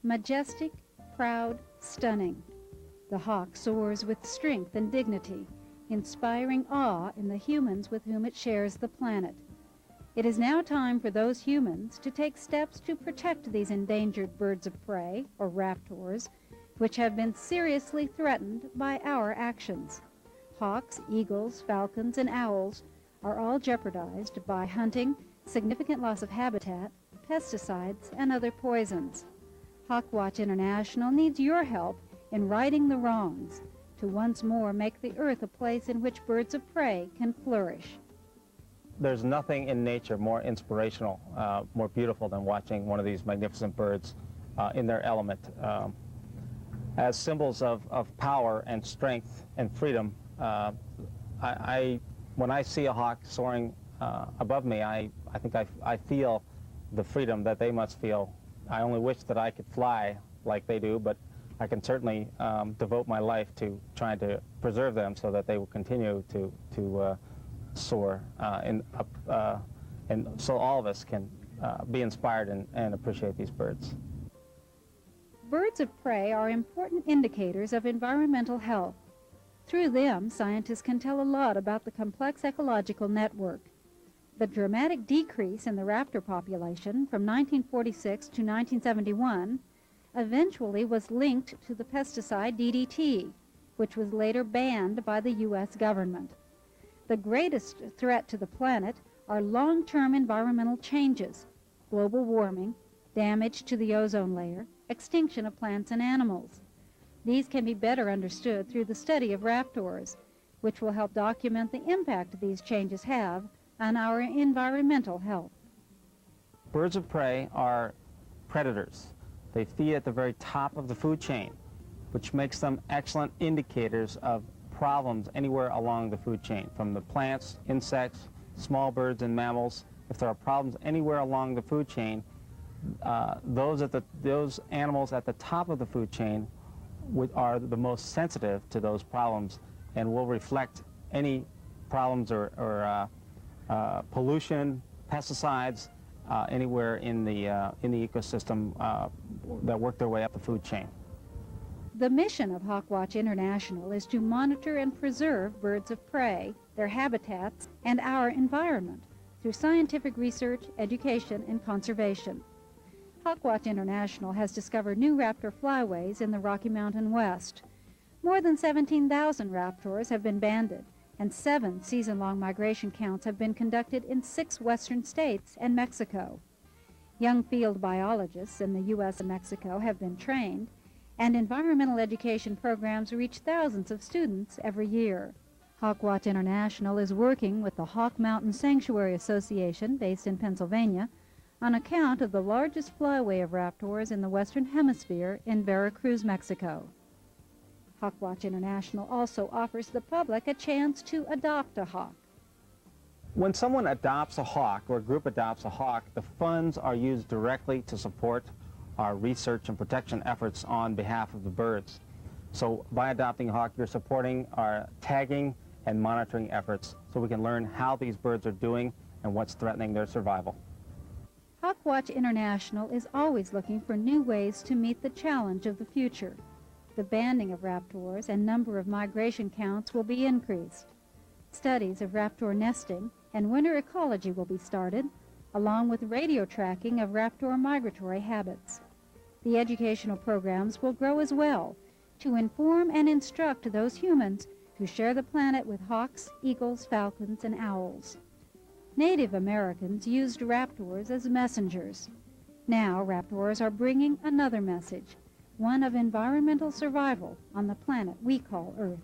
Majestic, proud, stunning. The hawk soars with strength and dignity, inspiring awe in the humans with whom it shares the planet. It is now time for those humans to take steps to protect these endangered birds of prey, or raptors, which have been seriously threatened by our actions. Hawks, eagles, falcons, and owls are all jeopardized by hunting, significant loss of habitat, pesticides, and other poisons. HawkWatch International needs your help in righting the wrongs to once more make the earth a place in which birds of prey can flourish. There's nothing in nature more inspirational, more beautiful than watching one of these magnificent birds in their element. As symbols of power and strength and freedom, when I see a hawk soaring above me, I think I feel the freedom that they must feel. I only wish that I could fly like they do, but I can certainly devote my life to trying to preserve them so that they will continue to soar, and so all of us can be inspired and appreciate these birds. Birds of prey are important indicators of environmental health. Through them, scientists can tell a lot about the complex ecological network. The dramatic decrease in the raptor population from 1946 to 1971 eventually was linked to the pesticide DDT, which was later banned by the U.S. government. The greatest threat to the planet are long-term environmental changes, global warming, damage to the ozone layer, extinction of plants and animals. These can be better understood through the study of raptors, which will help document the impact these changes have on our environmental health. Birds of prey are predators. They feed at the very top of the food chain, which makes them excellent indicators of problems anywhere along the food chain, from the plants, insects, small birds, and mammals. If there are problems anywhere along the food chain, those animals at the top of the food chain are the most sensitive to those problems and will reflect any problems or pollution, pesticides, anywhere in the ecosystem that work their way up the food chain. The mission of HawkWatch International is to monitor and preserve birds of prey, their habitats, and our environment through scientific research, education, and conservation. HawkWatch International has discovered new raptor flyways in the Rocky Mountain West. More than 17,000 raptors have been banded, and 7 season-long migration counts have been conducted in 6 western states and Mexico. Young field biologists in the U.S. and Mexico have been trained, and environmental education programs reach thousands of students every year. HawkWatch International is working with the Hawk Mountain Sanctuary Association, based in Pennsylvania, on account of the largest flyway of raptors in the Western Hemisphere in Veracruz, Mexico. HawkWatch International also offers the public a chance to adopt a hawk. When someone adopts a hawk or a group adopts a hawk, the funds are used directly to support our research and protection efforts on behalf of the birds. So by adopting a hawk, you're supporting our tagging and monitoring efforts so we can learn how these birds are doing and what's threatening their survival. HawkWatch International is always looking for new ways to meet the challenge of the future. The banding of raptors and number of migration counts will be increased. Studies of raptor nesting and winter ecology will be started, along with radio tracking of raptor migratory habits. The educational programs will grow as well to inform and instruct those humans who share the planet with hawks, eagles, falcons, and owls. Native Americans used raptors as messengers. Now raptors are bringing another message, one of environmental survival on the planet we call Earth.